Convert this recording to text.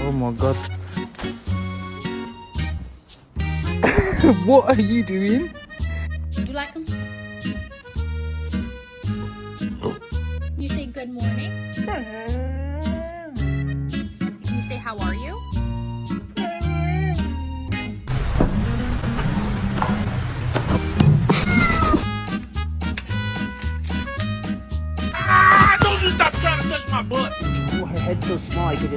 Oh my god. What are you doing? You like them? You say good morning. You say how are you? Don't you stop trying to touch my butt! Well, her head's so small, I could